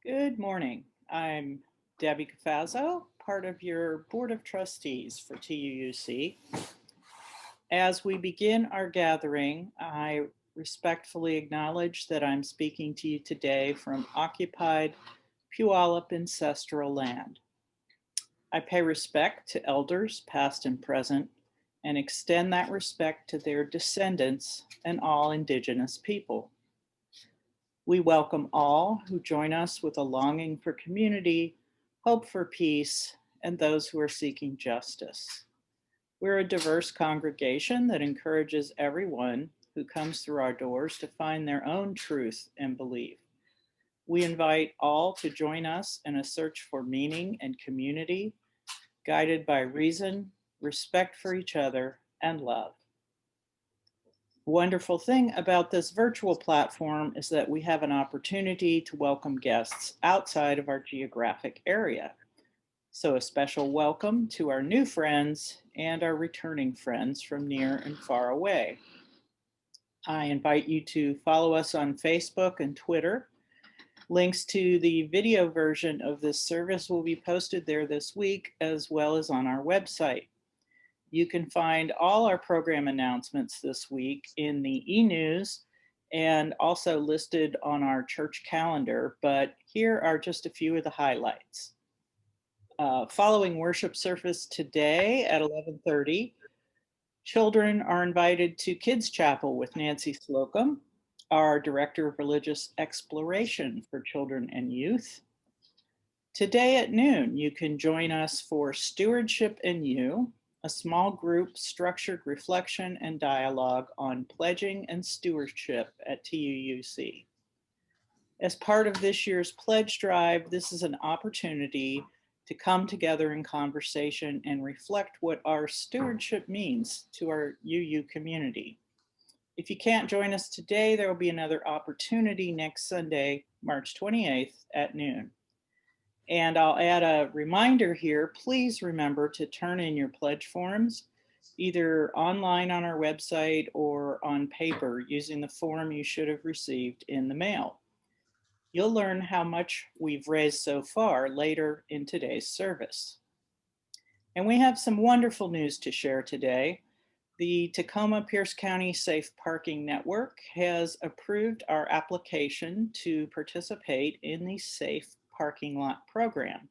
Good morning. I'm Debbie Cafazzo, part of your Board of Trustees for TUUC. As we begin our gathering, I respectfully acknowledge that I'm speaking to you today from occupied Puyallup ancestral land. I pay respect to elders, past and present, and extend that respect to their descendants and all Indigenous people. We welcome all who join us with a longing for community, hope for peace, and those who are seeking justice. We're a diverse congregation that encourages everyone who comes through our doors to find their own truth and belief. We invite all to join us in a search for meaning and community, guided by reason, respect for each other, and love. Wonderful thing about this virtual platform is that we have an opportunity to welcome guests outside of our geographic area. So a special welcome to our new friends and our returning friends from near and far away. I invite you to follow us on Facebook and Twitter. Links to the video version of this service will be posted there this week, as well as on our website. You can find all our program announcements this week in the e-news and also listed on our church calendar, but here are just a few of the highlights. Following worship service today at 11:30, children are invited to Kids Chapel with Nancy Slocum, our Director of Religious Exploration for Children and Youth. Today at noon, you can join us for Stewardship in You, a small group structured reflection and dialogue on pledging and stewardship at TUUC. As part of this year's pledge drive, this is an opportunity to come together in conversation and reflect what our stewardship means to our UU community. If you can't join us today, there will be another opportunity next Sunday, March 28th at noon. And I'll add a reminder here, please remember to turn in your pledge forms, either online on our website or on paper using the form you should have received in the mail. You'll learn how much we've raised so far later in today's service. And we have some wonderful news to share today. The Tacoma Pierce County Safe Parking Network has approved our application to participate in the Safe Parking Lot program.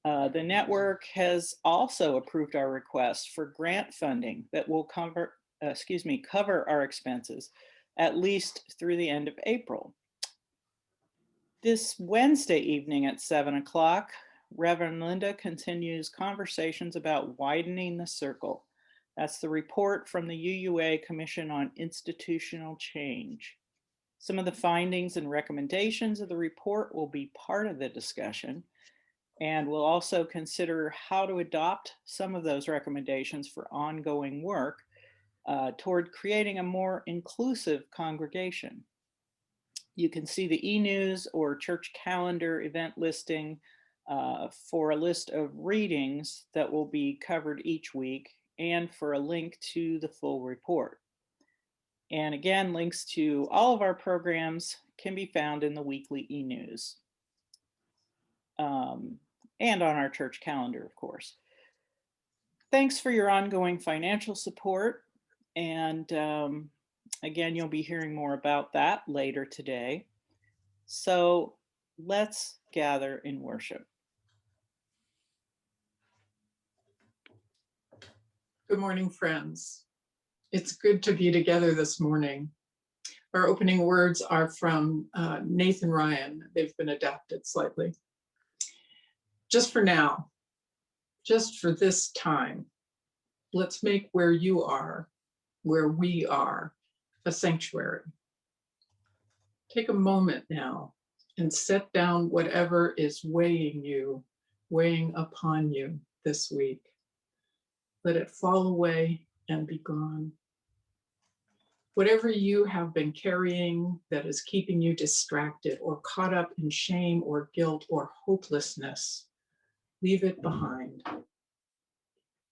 The network has also approved our request for grant funding that will cover our expenses at least through the end of April. This Wednesday evening at 7 o'clock, Reverend Linda continues conversations about widening the circle. That's the report from the UUA Commission on Institutional Change. Some of the findings and recommendations of the report will be part of the discussion, and we'll also consider how to adopt some of those recommendations for ongoing work toward creating a more inclusive congregation. You can see the e-news or church calendar event listing for a list of readings that will be covered each week and for a link to the full report. And again, links to all of our programs can be found in the weekly e-news and on our church calendar, of course. Thanks for your ongoing financial support. And again, you'll be hearing more about that later today. So let's gather in worship. Good morning, friends. It's good to be together this morning. Our opening words are from Nathan Ryan. They've been adapted slightly. Just for now, just for this time, let's make where you are, where we are, a sanctuary. Take a moment now and set down whatever is weighing upon you this week. Let it fall away and be gone. Whatever you have been carrying that is keeping you distracted or caught up in shame or guilt or hopelessness, leave it behind.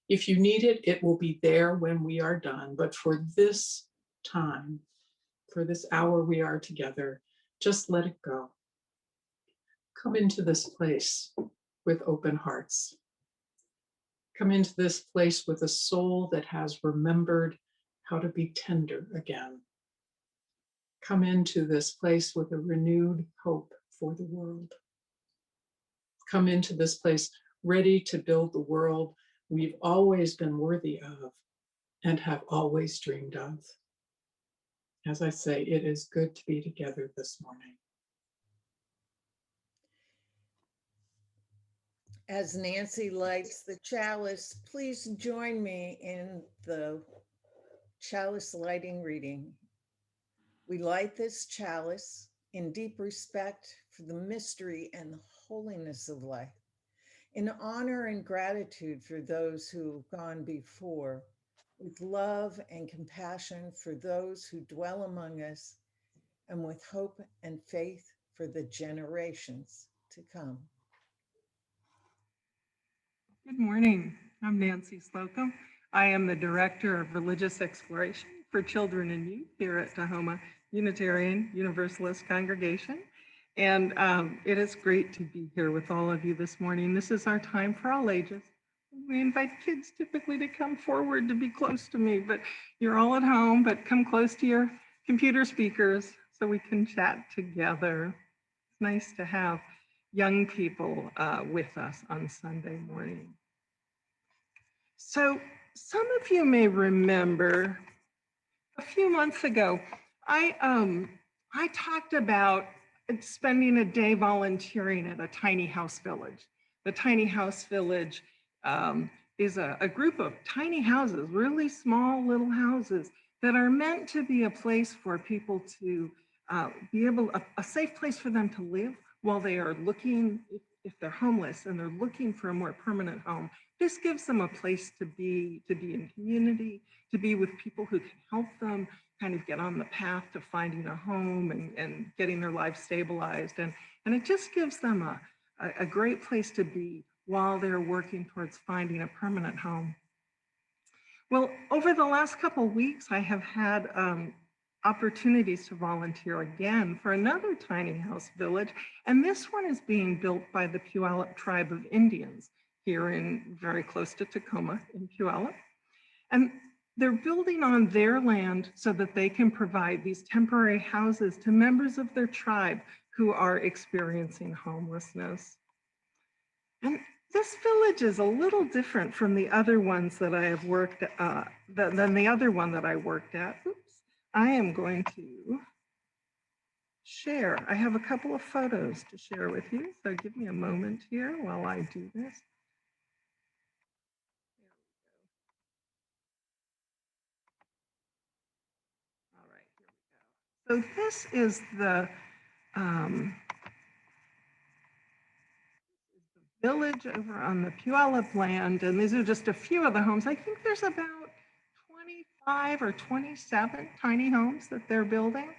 If you need it, it will be there when we are done. But for this time, for this hour we are together, just let it go. Come into this place with open hearts. Come into this place with a soul that has remembered how to be tender again. Come into this place with a renewed hope for the world. Come into this place ready to build the world we've always been worthy of and have always dreamed of. As I say, it is good to be together this morning. As Nancy lights the chalice, please join me in the chalice lighting reading. We light this chalice in deep respect for the mystery and the holiness of life, in honor and gratitude for those who have gone before, with love and compassion for those who dwell among us, and with hope and faith for the generations to come. Good morning. I'm Nancy Slocum. I am the Director of Religious Exploration for Children and Youth here at Tahoma Unitarian Universalist Congregation. And it is great to be here with all of you this morning. This is our time for all ages. We invite kids typically to come forward to be close to me, but you're all at home, but come close to your computer speakers so we can chat together. It's nice to have young people with us on Sunday morning. So some of you may remember a few months ago, I talked about spending a day volunteering at a tiny house village. The tiny house village is a group of tiny houses, really small little houses that are meant to be a place for people to be able, a safe place for them to live while they are looking, if they're homeless and they're looking for a more permanent home. This gives them a place to be in community, to be with people who can help them kind of get on the path to finding a home and getting their life stabilized. And it just gives them a great place to be while they're working towards finding a permanent home. Well, over the last couple of weeks, I have had opportunities to volunteer again for another tiny house village. And this one is being built by the Puyallup tribe of Indians here in very close to Tacoma in Puyallup. And they're building on their land so that they can provide these temporary houses to members of their tribe who are experiencing homelessness. And this village is a little different from the other ones that I have worked than the other one that I worked at. Oops. I am going to share. I have a couple of photos to share with you. So give me a moment here while I do this. All right, here we go. So this is the village over on the Puyallup land, and these are just a few of the homes. I think there's about 25 or 27 tiny homes that they're building.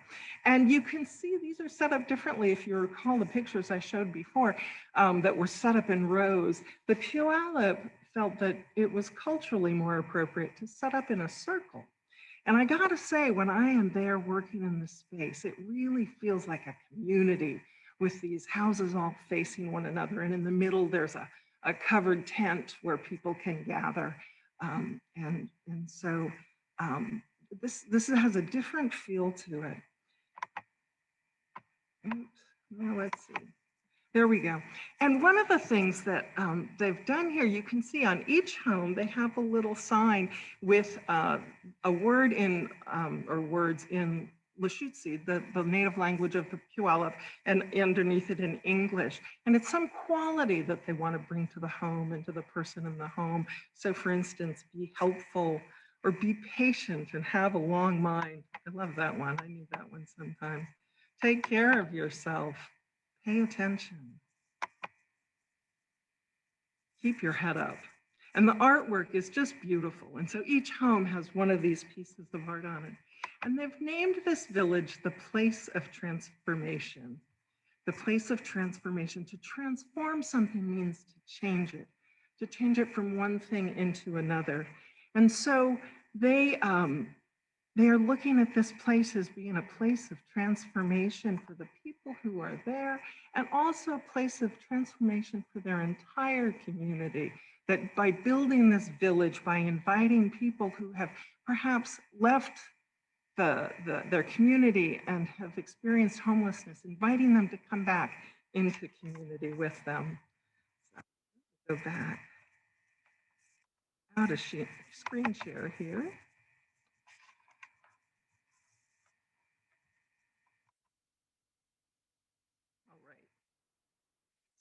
And you can see these are set up differently. If you recall the pictures I showed before that were set up in rows, the Puyallup felt that it was culturally more appropriate to set up in a circle. And I gotta say, when I am there working in this space, it really feels like a community with these houses all facing one another. And in the middle, there's a covered tent where people can gather. So this has a different feel to it. Oops, now let's see. There we go. And one of the things that they've done here, you can see on each home, they have a little sign with a word in, or words in Lushootseed, the native language of the Puyallup, and underneath it in English. And it's some quality that they want to bring to the home and to the person in the home. So for instance, be helpful or be patient and have a long mind. I love that one. I need that one sometimes. Take care of yourself. Pay attention. Keep your head up. And the artwork is just beautiful. And so each home has one of these pieces of art on it. And they've named this village the place of transformation. The place of transformation. To transform something means to change it from one thing into another. And so they they are looking at this place as being a place of transformation for the people who are there, and also a place of transformation for their entire community. That by building this village, by inviting people who have perhaps left their community and have experienced homelessness, inviting them to come back into community with them. So, go back. Out of screen share here. All right.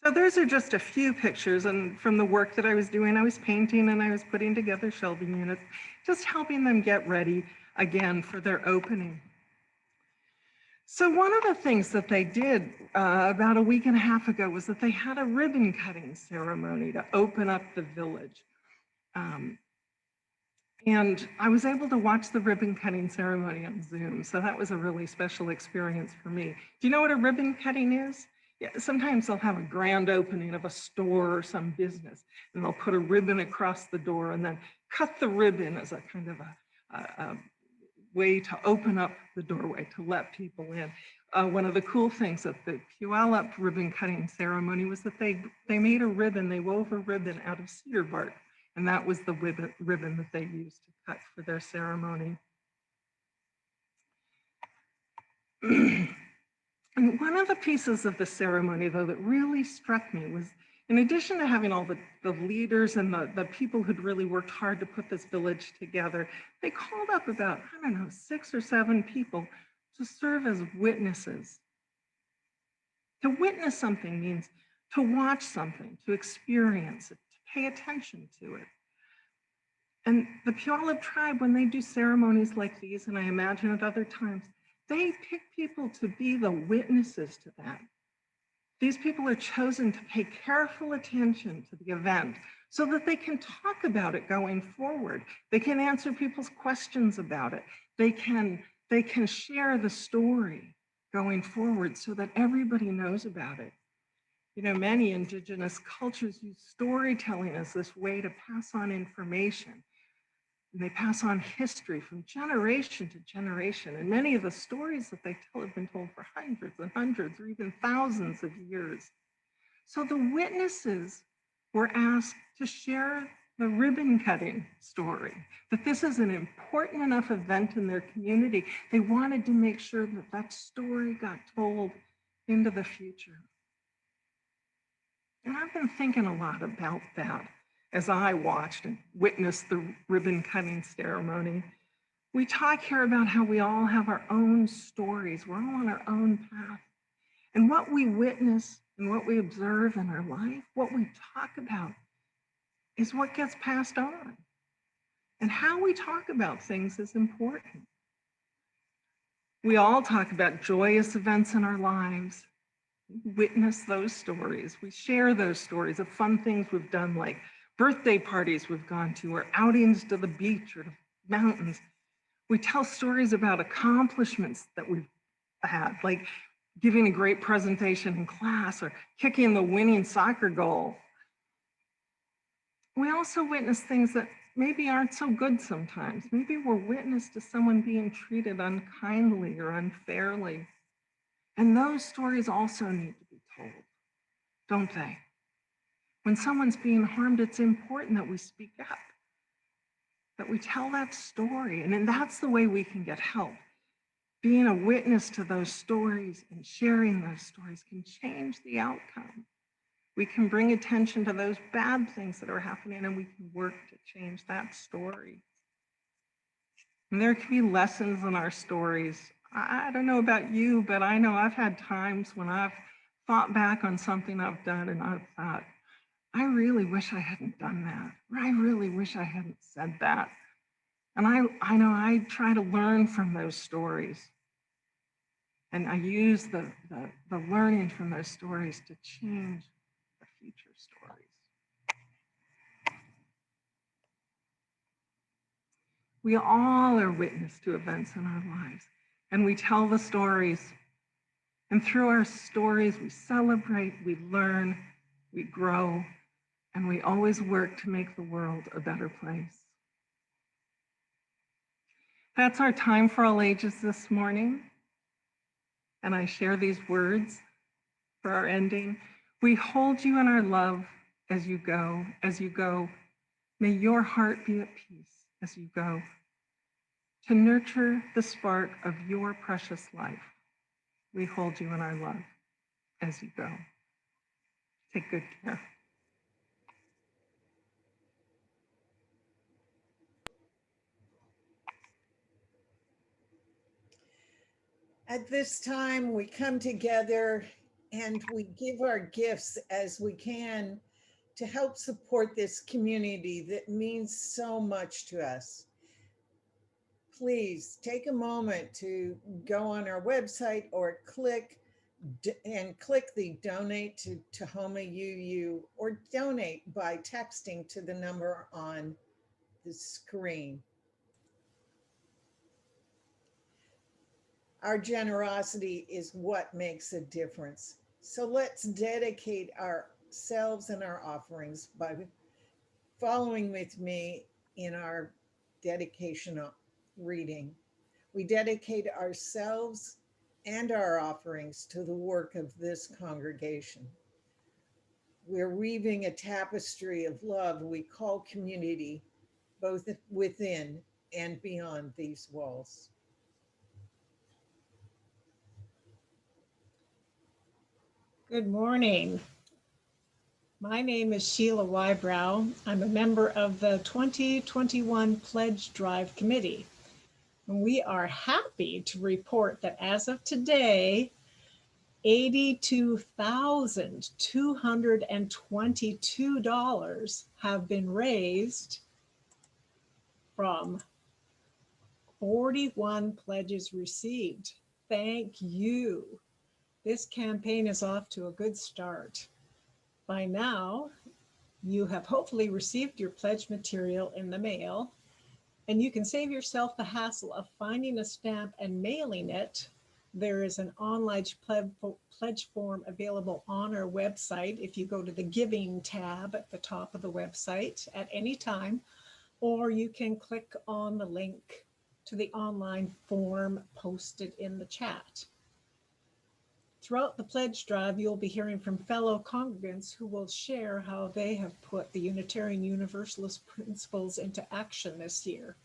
So those are just a few pictures, and from the work that I was doing, I was painting and I was putting together shelving units, just helping them get ready again for their opening. So one of the things that they did about a week and a half ago was that they had a ribbon cutting ceremony to open up the village. And I was able to watch the ribbon cutting ceremony on Zoom. So that was a really special experience for me. Do you know what a ribbon cutting is? Yeah, sometimes they'll have a grand opening of a store or some business, and they'll put a ribbon across the door and then cut the ribbon as a kind of a way to open up the doorway to let people in. One of the cool things at the Puyallup ribbon cutting ceremony was that they made a ribbon, they wove a ribbon out of cedar bark, and that was the ribbon that they used to cut for their ceremony. And one of the pieces of the ceremony, though, that really struck me was, in addition to having all the leaders and the people who'd really worked hard to put this village together, they called up about, I don't know, 6 or 7 people to serve as witnesses. To witness something means to watch something, to experience it, to pay attention to it. And the Puyallup tribe, when they do ceremonies like these, and I imagine at other times, they pick people to be the witnesses to that. These people are chosen to pay careful attention to the event so that they can talk about it going forward. They can answer people's questions about it. They can share the story going forward so that everybody knows about it. You know, many indigenous cultures use storytelling as this way to pass on information. And they pass on history from generation to generation. And many of the stories that they tell have been told for hundreds and hundreds or even thousands of years. So the witnesses were asked to share the ribbon cutting story, that this is an important enough event in their community. They wanted to make sure that that story got told into the future. And I've been thinking a lot about that as I watched and witnessed the ribbon cutting ceremony. We talk here about how we all have our own stories. We're all on our own path. And what we witness and what we observe in our life, what we talk about, is what gets passed on. And how we talk about things is important. We all talk about joyous events in our lives. We witness those stories. We share those stories of fun things we've done, like birthday parties we've gone to, or outings to the beach or to mountains. We tell stories about accomplishments that we've had, like giving a great presentation in class or kicking the winning soccer goal. We also witness things that maybe aren't so good sometimes. Maybe we're witness to someone being treated unkindly or unfairly. And those stories also need to be told, don't they? When someone's being harmed, it's important that we speak up, that we tell that story. And then that's the way we can get help. Being a witness to those stories and sharing those stories can change the outcome. We can bring attention to those bad things that are happening, and we can work to change that story. And there can be lessons in our stories. I don't know about you, but I know I've had times when I've thought back on something I've done and I've thought, I really wish I hadn't done that, or I really wish I hadn't said that. And I know I try to learn from those stories. And I use the learning from those stories to change the future stories. We all are witness to events in our lives, and we tell the stories. And through our stories, we celebrate, we learn, we grow, and we always work to make the world a better place. That's our time for all ages this morning. And I share these words for our ending. We hold you in our love as you go, as you go. May your heart be at peace as you go, to nurture the spark of your precious life. We hold you in our love as you go. Take good care. At this time, we come together and we give our gifts as we can to help support this community that means so much to us. Please take a moment to go on our website or click the donate to Tahoma UU, or donate by texting to the number on the screen. Our generosity is what makes a difference. So let's dedicate ourselves and our offerings by following with me in our dedication reading. We dedicate ourselves and our offerings to the work of this congregation. We're weaving a tapestry of love we call community, both within and beyond these walls. Good morning. My name is Sheila Wybrow. I'm a member of the 2021 Pledge Drive Committee. And we are happy to report that as of today, $82,222 have been raised from 41 pledges received. Thank you. This campaign is off to a good start. By now, you have hopefully received your pledge material in the mail, and you can save yourself the hassle of finding a stamp and mailing it. There is an online pledge form available on our website if you go to the Giving tab at the top of the website at any time, or you can click on the link to the online form posted in the chat. Throughout the pledge drive, you'll be hearing from fellow congregants who will share how they have put the Unitarian Universalist principles into action this year.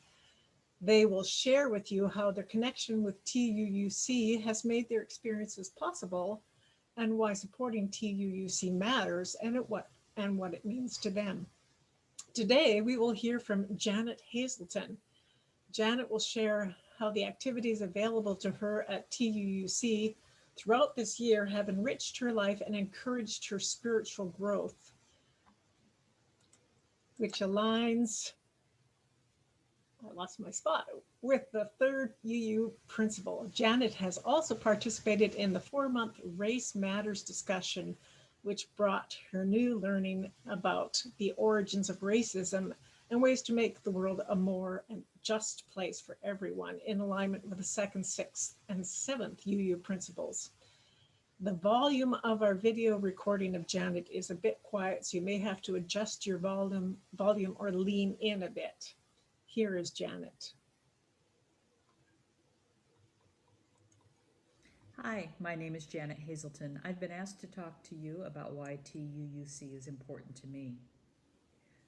They will share with you how their connection with TUUC has made their experiences possible, and why supporting TUUC matters and what it means to them. Today, we will hear from Janet Hazelton. Janet will share how the activities available to her at TUUC throughout this year have enriched her life and encouraged her spiritual growth, which aligns, I lost my spot, with the third UU principle. Janet has also participated in the 4-month Race Matters discussion, which brought her new learning about the origins of racism and ways to make the world a more just place for everyone, in alignment with the 2nd, 6th, and 7th UU principles. The volume of our video recording of Janet is a bit quiet, so you may have to adjust your volume or lean in a bit. Here is Janet. Hi, my name is Janet Hazelton. I've been asked to talk to you about why TUUC is important to me.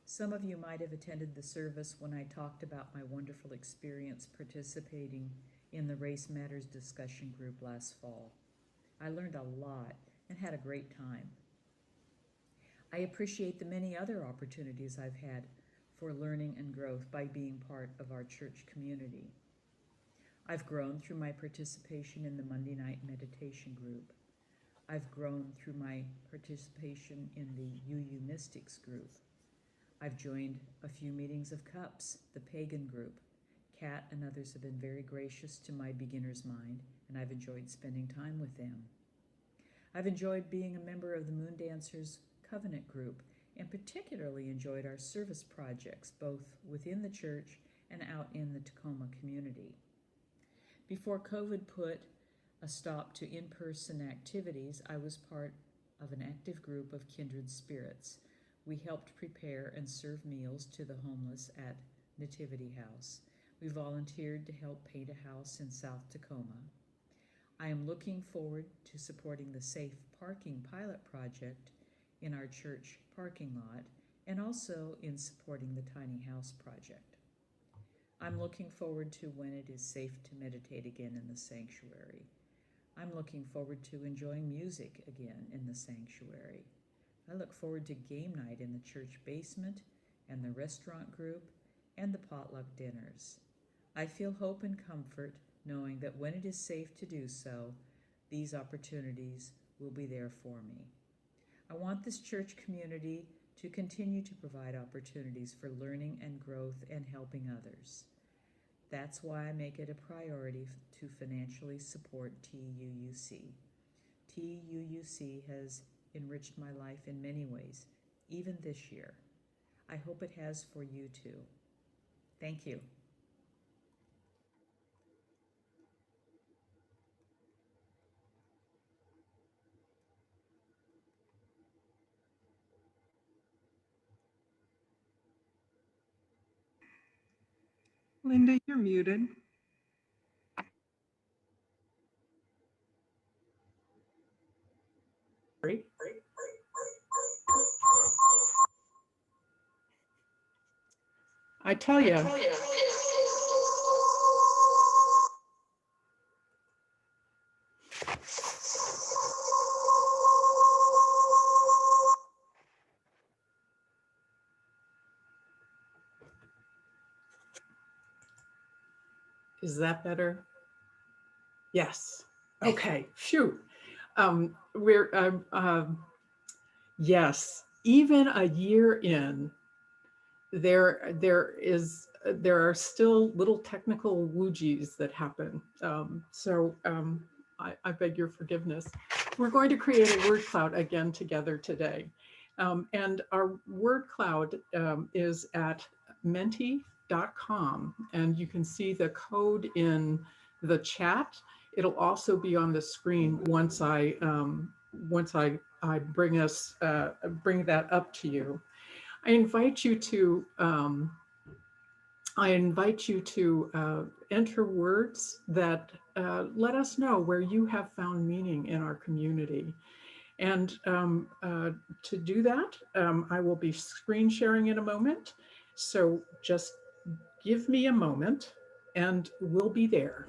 Some of you might have attended the service when I talked about my wonderful experience participating in the Race Matters discussion group last fall. I learned a lot and had a great time. I appreciate the many other opportunities I've had for learning and growth by being part of our church community. I've grown through my participation in the Monday night meditation group. I've grown through my participation in the UU Mystics group. I've joined a few meetings of Cups, the pagan group. Kat and others have been very gracious to my beginner's mind, and I've enjoyed spending time with them. I've enjoyed being a member of the Moon Dancers Covenant group, and particularly enjoyed our service projects, both within the church and out in the Tacoma community. Before COVID put a stop to in-person activities, I was part of an active group of kindred spirits. We helped prepare and serve meals to the homeless at Nativity House. We volunteered to help paint a house in South Tacoma. I am looking forward to supporting the Safe Parking Pilot Project in our church parking lot and also in supporting the Tiny House Project. I'm looking forward to when it is safe to meditate again in the sanctuary. I'm looking forward to enjoying music again in the sanctuary. I look forward to game night in the church basement and the restaurant group and the potluck dinners. I feel hope and comfort knowing that when it is safe to do so, these opportunities will be there for me. I want this church community to continue to provide opportunities for learning and growth and helping others. That's why I make it a priority to financially support TUUC. TUUC has enriched my life in many ways, even this year. I hope it has for you too. Thank you. Linda, you're muted. I tell you. Is that better? Yes. Okay. Phew. Yes. Even a year in, there are still little technical woogies that happen. I beg your forgiveness. We're going to create a word cloud again together today. And our word cloud is at menti.com, and you can see the code in the chat. It'll also be on the screen once I bring that up to you. I invite you to enter words that let us know where you have found meaning in our community. And to do that, I will be screen sharing in a moment. So just give me a moment and we'll be there.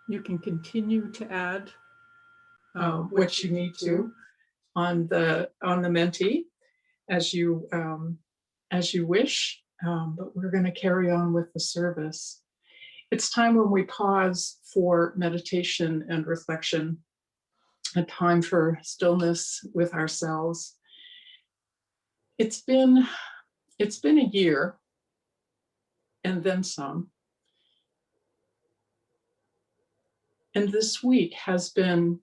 You can continue to add what you need to on the Menti as you wish. But we're going to carry on with the service. It's time when we pause for meditation and reflection, a time for stillness with ourselves. It's been a year and then some. And this week has been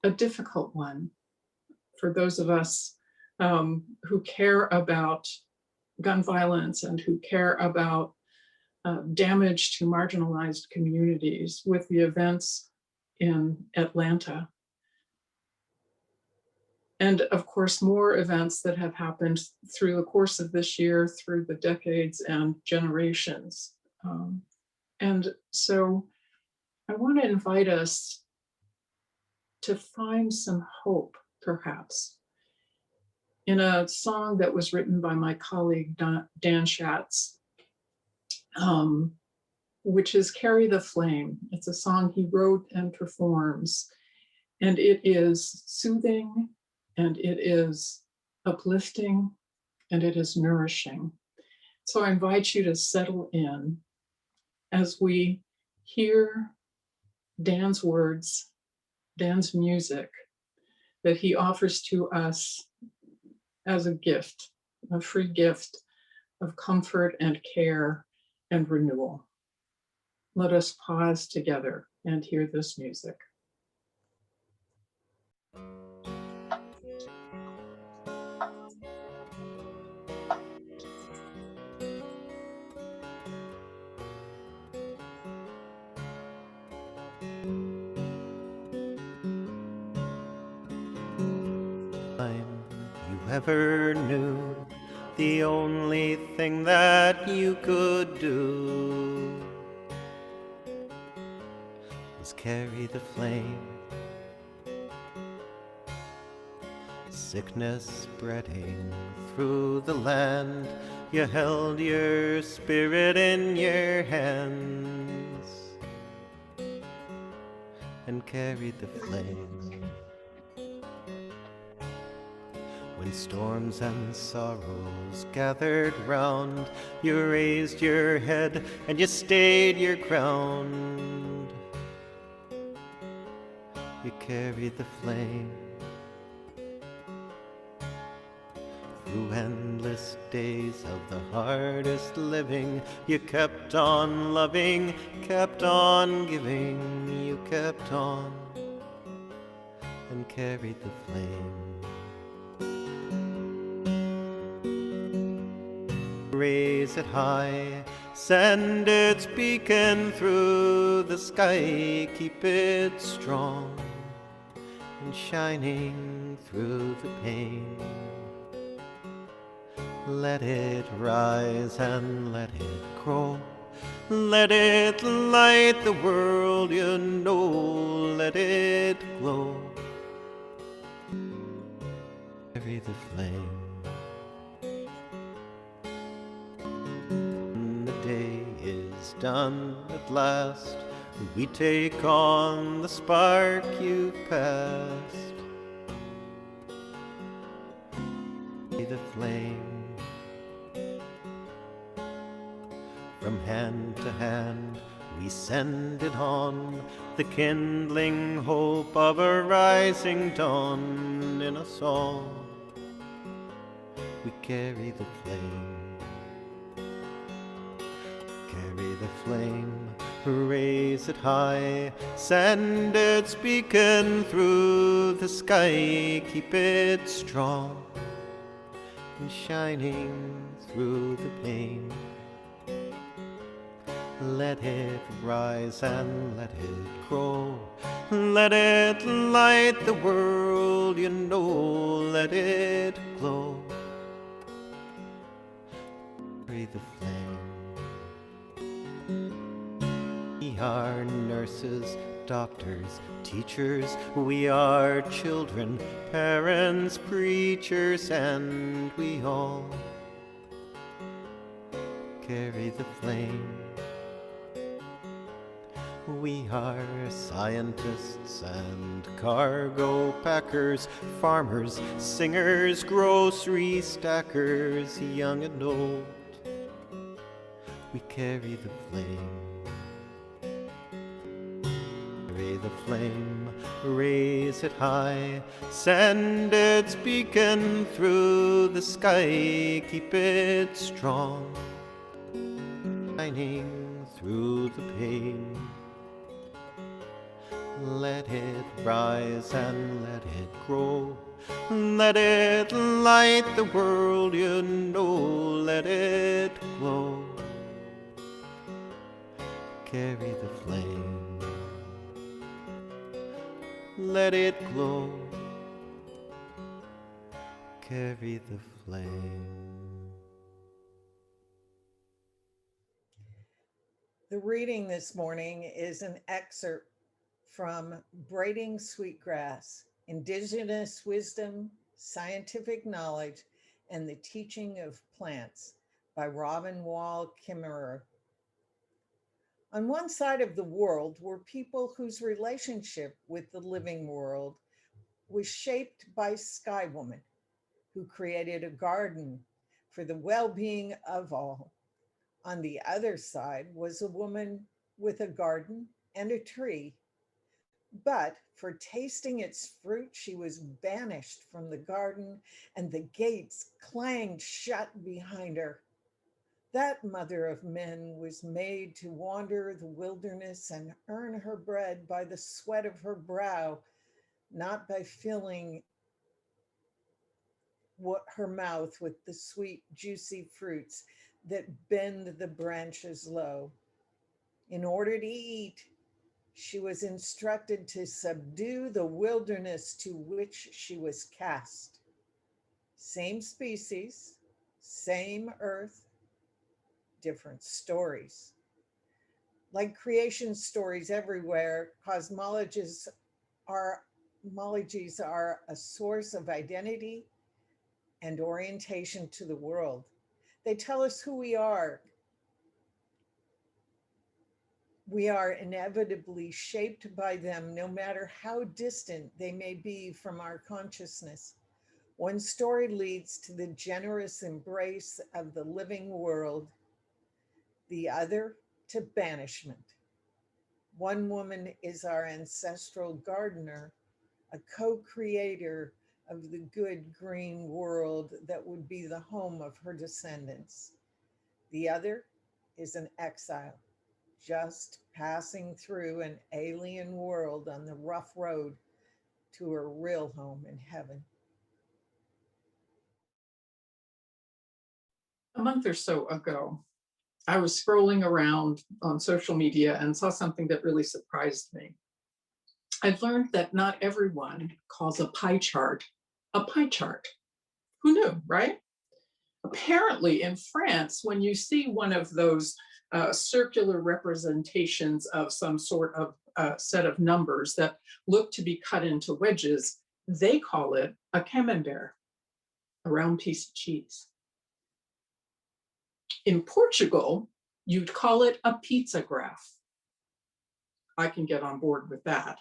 a difficult one for those of us who care about gun violence and who care about damage to marginalized communities with the events in Atlanta. And of course, more events that have happened through the course of this year, through the decades and generations. And so I want to invite us to find some hope, perhaps, in a song that was written by my colleague, Dan Schatz, which is Carry the Flame. It's a song he wrote and performs, and it is soothing, and it is uplifting, and it is nourishing. So I invite you to settle in as we hear Dan's words, Dan's music that he offers to us as a gift, a free gift of comfort and care and renewal. Let us pause together and hear this music. You ever knew the only thing that you could do was carry the flame. Sickness spreading through the land, you held your spirit in your hands and carried the flame. When storms and sorrows gathered round, you raised your head and you stayed your ground. You carried the flame. Through endless days of the hardest living, you kept on loving, kept on giving. You kept on and carried the flame. Raise it high, send its beacon through the sky, keep it strong and shining through the pain. Let it rise and let it grow, let it light the world, you know, let it glow. Carry the flame. Done at last, we take on the spark you've passed. The flame from hand to hand, we send it on, the kindling hope of a rising dawn. In us all, we carry the flame. Carry the flame, raise it high, send its beacon through the sky, keep it strong and shining through the pain. Let it rise and let it grow, let it light the world, you know, let it glow. Carry the flame. We are nurses, doctors, teachers, we are children, parents, preachers, and we all carry the flame. We are scientists and cargo packers, farmers, singers, grocery stackers, young and old. We carry the flame, raise it high, send its beacon through the sky, keep it strong, shining through the pain. Let it rise and let it grow, let it light the world, you know, let it glow. Carry the flame, let it glow, carry the flame. The reading this morning is an excerpt from Braiding Sweetgrass, Indigenous Wisdom, Scientific Knowledge, and the Teaching of Plants by Robin Wall Kimmerer. On one side of the world were people whose relationship with the living world was shaped by Sky Woman, who created a garden for the well-being of all. On the other side was a woman with a garden and a tree. But for tasting its fruit, she was banished from the garden, and the gates clanged shut behind her. That mother of men was made to wander the wilderness and earn her bread by the sweat of her brow, not by filling her mouth with the sweet, juicy fruits that bend the branches low. In order to eat, she was instructed to subdue the wilderness to which she was cast. Same species, same earth, different stories. Like creation stories everywhere, cosmologies are a source of identity and orientation to the world. They tell us who we are. We are inevitably shaped by them, no matter how distant they may be from our consciousness. One story leads to the generous embrace of the living world, the other to banishment. One woman is our ancestral gardener, a co-creator of the good green world that would be the home of her descendants. The other is an exile, just passing through an alien world on the rough road to her real home in heaven. A month or so ago, I was scrolling around on social media and saw something that really surprised me. I've learned that not everyone calls a pie chart a pie chart. Who knew, right? Apparently in France, when you see one of those circular representations of some sort of set of numbers that look to be cut into wedges, they call it a camembert, a round piece of cheese. In Portugal, you'd call it a pizza graph. I can get on board with that.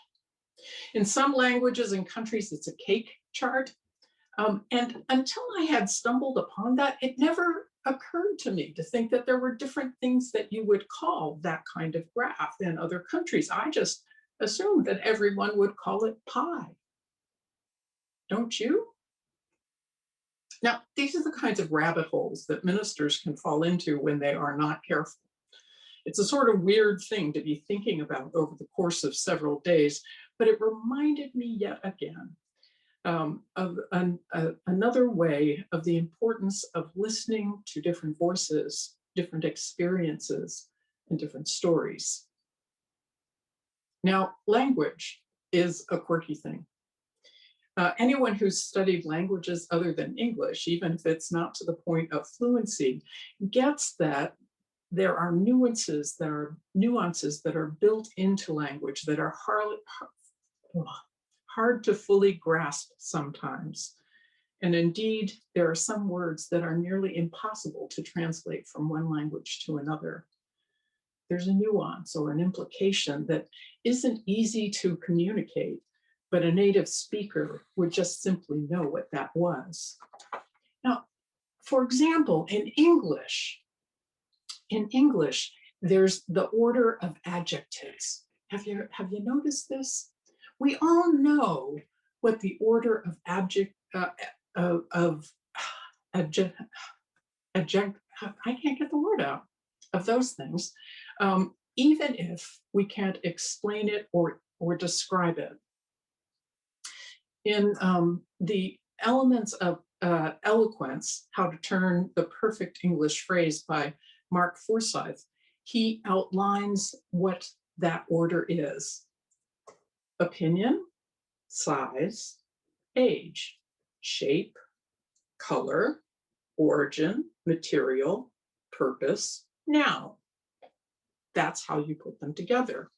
In some languages and countries, it's a cake chart. And until I had stumbled upon that, it never occurred to me to think that there were different things that you would call that kind of graph in other countries. I just assumed that everyone would call it pie. Don't you? Now, these are the kinds of rabbit holes that ministers can fall into when they are not careful. It's a sort of weird thing to be thinking about over the course of several days, but it reminded me yet again of another way of the importance of listening to different voices, different experiences, and different stories. Now, language is a quirky thing. Anyone who's studied languages other than English, even if it's not to the point of fluency, gets that there are nuances that are built into language that are hard to fully grasp sometimes. And indeed, there are some words that are nearly impossible to translate from one language to another. there's a nuance or an implication that isn't easy to communicate, but a native speaker would just simply know what that was. Now, for example, in English, there's the order of adjectives. Have you noticed this? We all know what the order of I can't get the word out, of those things, even if we can't explain it or describe it. In the Elements of Eloquence, How to Turn the Perfect English Phrase by Mark Forsyth, he outlines what that order is: opinion, size, age, shape, color, origin, material, purpose, noun. That's how you put them together.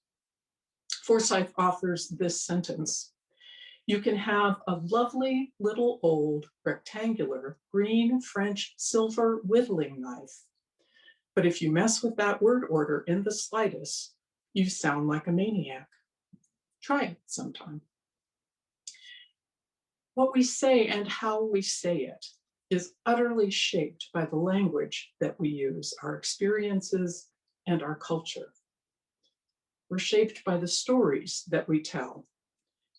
Forsyth offers this sentence: you can have a lovely little old rectangular green French silver whittling knife, but if you mess with that word order in the slightest, you sound like a maniac. Try it sometime. What we say and how we say it is utterly shaped by the language that we use, our experiences, and our culture. We're shaped by the stories that we tell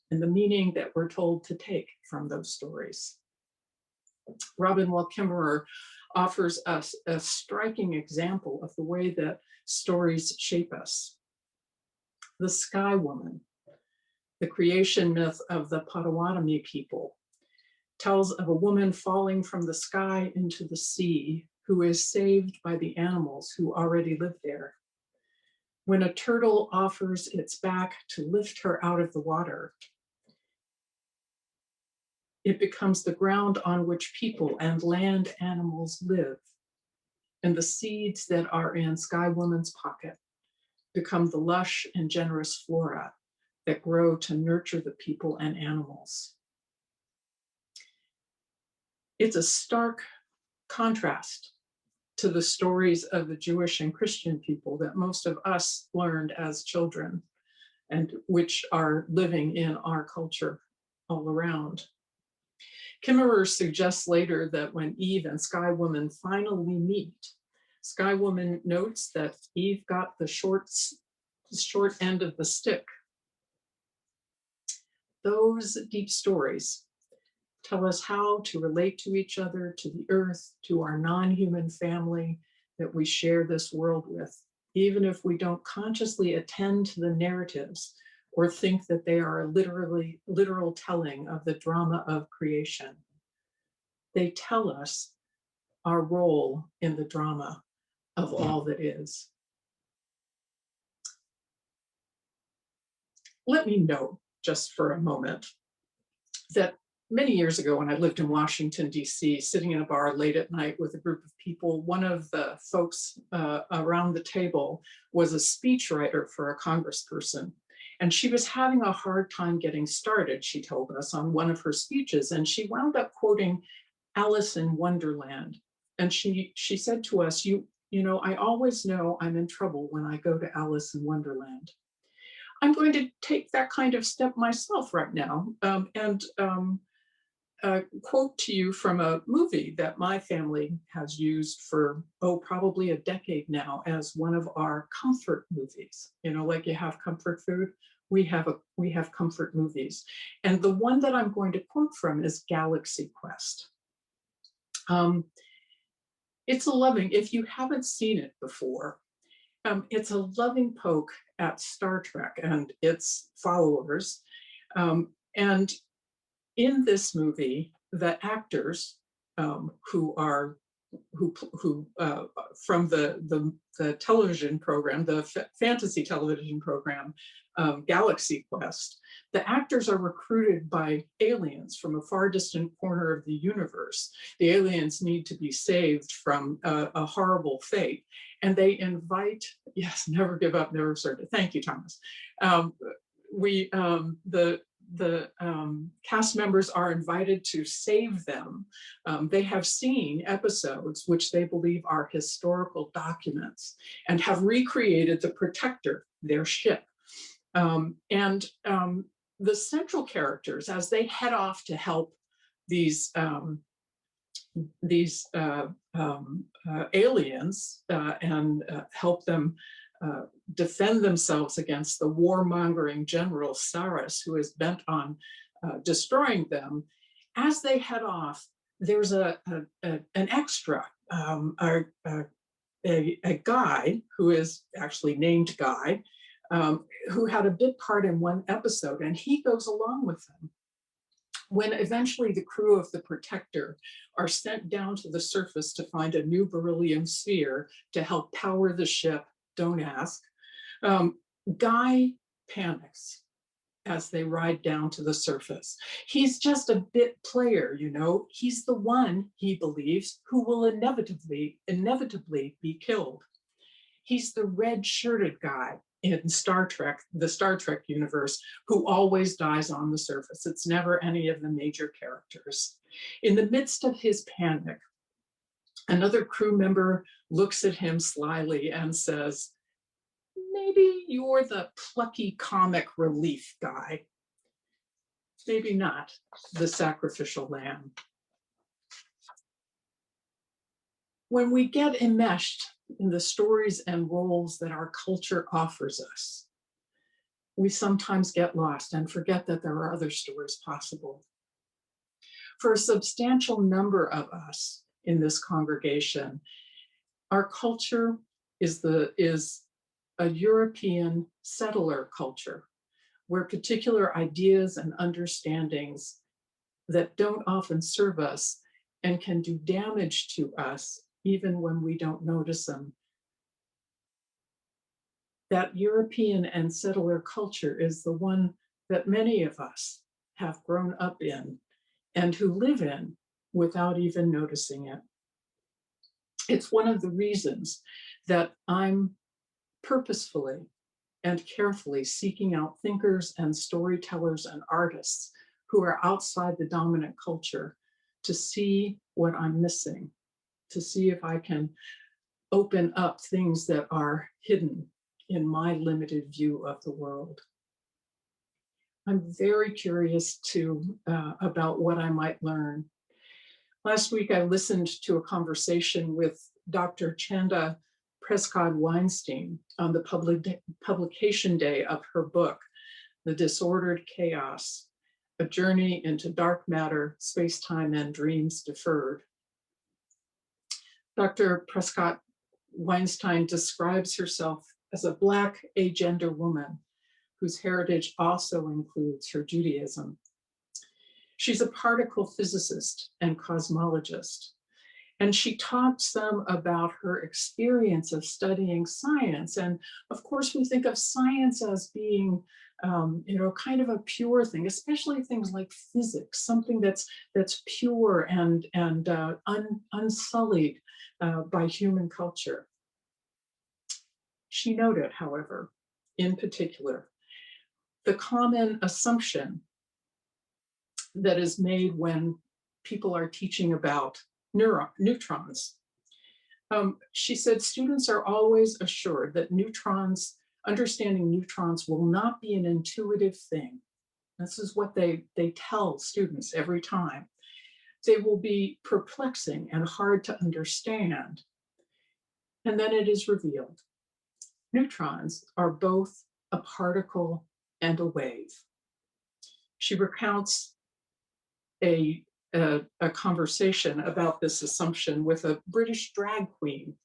and the meaning that we're told to take from those stories. Robin Wall Kimmerer offers us a striking example of the way that stories shape us. The Sky Woman, the creation myth of the Potawatomi people, tells of a woman falling from the sky into the sea who is saved by the animals who already live there. When a turtle offers its back to lift her out of the water, it becomes the ground on which people and land animals live. And the seeds that are in Sky Woman's pocket become the lush and generous flora that grow to nurture the people and animals. It's a stark contrast to the stories of the Jewish and Christian people that most of us learned as children and which are living in our culture all around. Kimmerer suggests later that when Eve and Sky Woman finally meet, Sky Woman notes that Eve got the short end of the stick. Those deep stories tell us how to relate to each other, to the earth, to our non-human family that we share this world with, even if we don't consciously attend to the narratives or think that they are a literal telling of the drama of creation. They tell us our role in the drama of all that is. Let me note just for a moment that many years ago when I lived in Washington, D.C., sitting in a bar late at night with a group of people, one of the folks around the table was a speechwriter for a congressperson. And she was having a hard time getting started, she told us, on one of her speeches. And she wound up quoting Alice in Wonderland. And she said to us, you know, I always know I'm in trouble when I go to Alice in Wonderland. I'm going to take that kind of step myself right now and quote to you from a movie that my family has used for, probably a decade now as one of our comfort movies. You know, like you have comfort food, we have comfort movies. And the one that I'm going to quote from is Galaxy Quest. It's a loving, if you haven't seen it before, it's a loving poke at Star Trek and its followers. And in this movie, the actors who from the television program, the fantasy television program, Galaxy Quest, the actors are recruited by aliens from a far distant corner of the universe. The aliens need to be saved from a horrible fate. And they invite, yes, never give up, never surrender. Thank you, Thomas. cast members are invited to save them. They have seen episodes which they believe are historical documents and have recreated the Protector, their ship. The central characters, as they head off to help these aliens and help them defend themselves against the warmongering General Saris, who is bent on destroying them. As they head off, there's an extra, a guy who is actually named Guy, who had a big part in one episode, and he goes along with them. When eventually the crew of the Protector are sent down to the surface to find a new beryllium sphere to help power the ship, don't ask, Guy panics as they ride down to the surface. He's just a bit player, you know. He's the one, he believes, who will inevitably be killed. He's the red-shirted guy in Star Trek, the Star Trek universe, who always dies on the surface. It's never any of the major characters. In the midst of his panic, another crew member looks at him slyly and says, maybe you're the plucky comic relief guy. Maybe not the sacrificial lamb. When we get enmeshed in the stories and roles that our culture offers us, we sometimes get lost and forget that there are other stories possible. For a substantial number of us in this congregation, our culture is a European settler culture, where particular ideas and understandings that don't often serve us and can do damage to us even when we don't notice them. That European and settler culture is the one that many of us have grown up in and who live in without even noticing it. It's one of the reasons that I'm purposefully and carefully seeking out thinkers and storytellers and artists who are outside the dominant culture to see what I'm missing, to see if I can open up things that are hidden in my limited view of the world. I'm very curious about what I might learn. Last week, I listened to a conversation with Dr. Chanda Prescott-Weinstein on the publication day of her book, The Disordered Chaos, A Journey into Dark Matter, Space-Time and Dreams Deferred. Dr. Prescott-Weinstein describes herself as a Black agender woman whose heritage also includes her Judaism. She's a particle physicist and cosmologist, and she talked some about her experience of studying science. And of course, we think of science as being, kind of a pure thing, especially things like physics, something that's pure and unsullied by human culture. She noted, however, in particular, the common assumption that is made when people are teaching about neutrons. She said students are always assured that understanding neutrons will not be an intuitive thing. This is what they tell students every time. They will be perplexing and hard to understand. And then it is revealed. Neutrons are both a particle and a wave. She recounts a conversation about this assumption with a British drag queen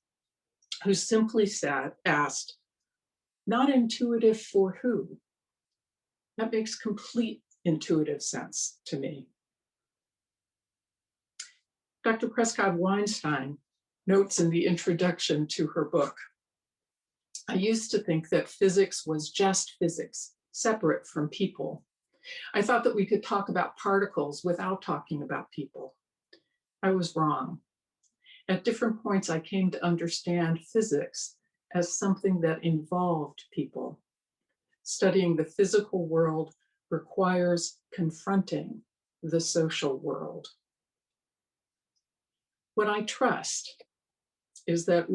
who simply asked, not intuitive for who? That makes complete intuitive sense to me. Dr. Prescott-Weinstein notes in the introduction to her book, I used to think that physics was just physics, separate from people. I thought that we could talk about particles without talking about people. I was wrong. At different points, I came to understand physics as something that involved people. Studying the physical world requires confronting the social world. What I trust is that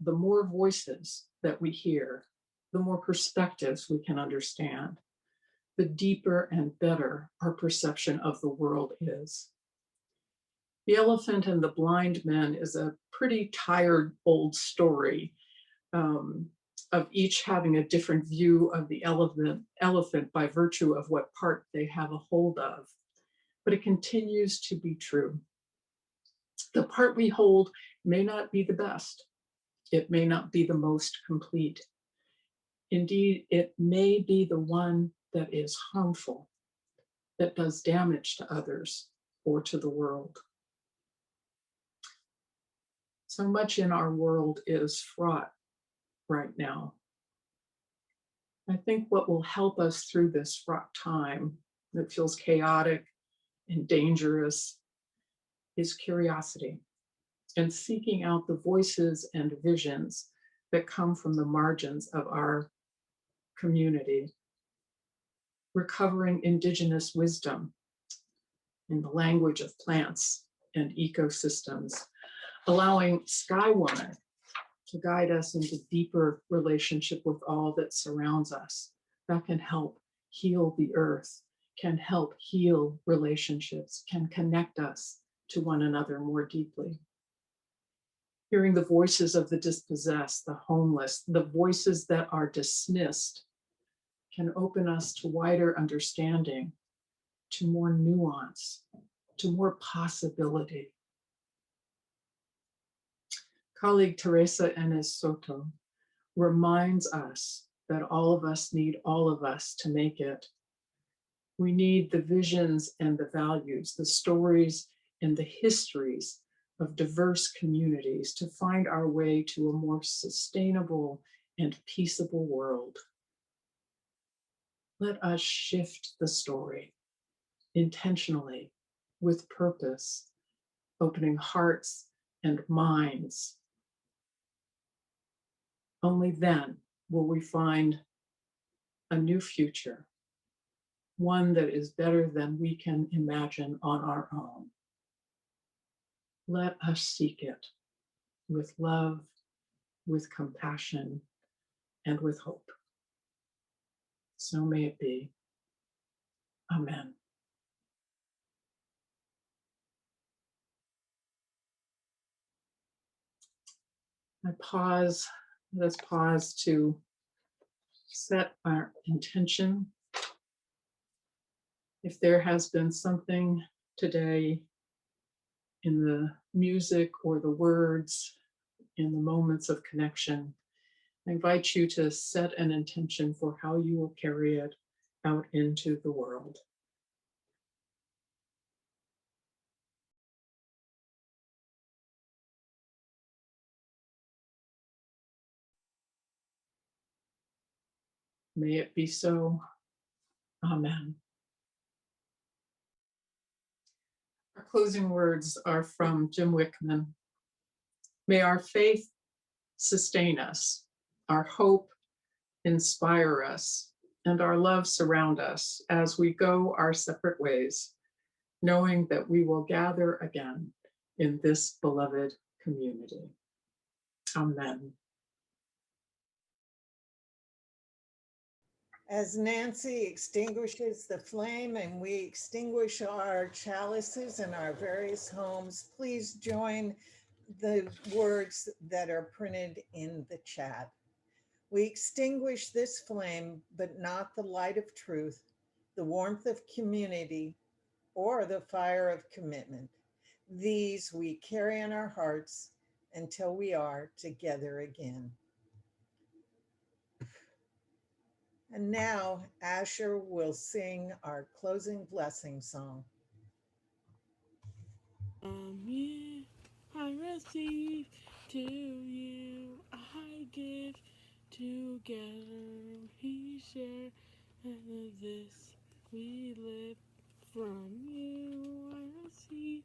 the more voices that we hear, the more perspectives we can understand, the deeper and better our perception of the world is. The Elephant and the Blind Men is a pretty tired old story of each having a different view of the elephant by virtue of what part they have a hold of. But it continues to be true. The part we hold may not be the best. It may not be the most complete. Indeed, it may be the one that is harmful, that does damage to others or to the world. So much in our world is fraught right now. I think what will help us through this fraught time that feels chaotic and dangerous is curiosity and seeking out the voices and visions that come from the margins of our community, recovering indigenous wisdom in the language of plants and ecosystems, allowing Sky Woman to guide us into deeper relationship with all that surrounds us. That can help heal the earth, can help heal relationships, can connect us to one another more deeply. Hearing the voices of the dispossessed, the homeless, the voices that are dismissed can open us to wider understanding, to more nuance, to more possibility. Colleague Teresa Enes Soto reminds us that all of us need all of us to make it. We need the visions and the values, the stories and the histories of diverse communities to find our way to a more sustainable and peaceable world. Let us shift the story intentionally, with purpose, opening hearts and minds. Only then will we find a new future, one that is better than we can imagine on our own. Let us seek it with love, with compassion, and with hope. So may it be. Amen. Let's pause to set our intention. If there has been something today in the music or the words, in the moments of connection, I invite you to set an intention for how you will carry it out into the world. May it be so. Amen. Our closing words are from Jim Wickman. May our faith sustain us, our hope inspire us, and our love surround us as we go our separate ways, knowing that we will gather again in this beloved community. Amen. As Nancy extinguishes the flame and we extinguish our chalices in our various homes, please join the words that are printed in the chat. We extinguish this flame, but not the light of truth, the warmth of community, or the fire of commitment. These we carry in our hearts until we are together again. And now Asher will sing our closing blessing song. You, I receive, to you I give, together we share, and of this we live. From you I receive,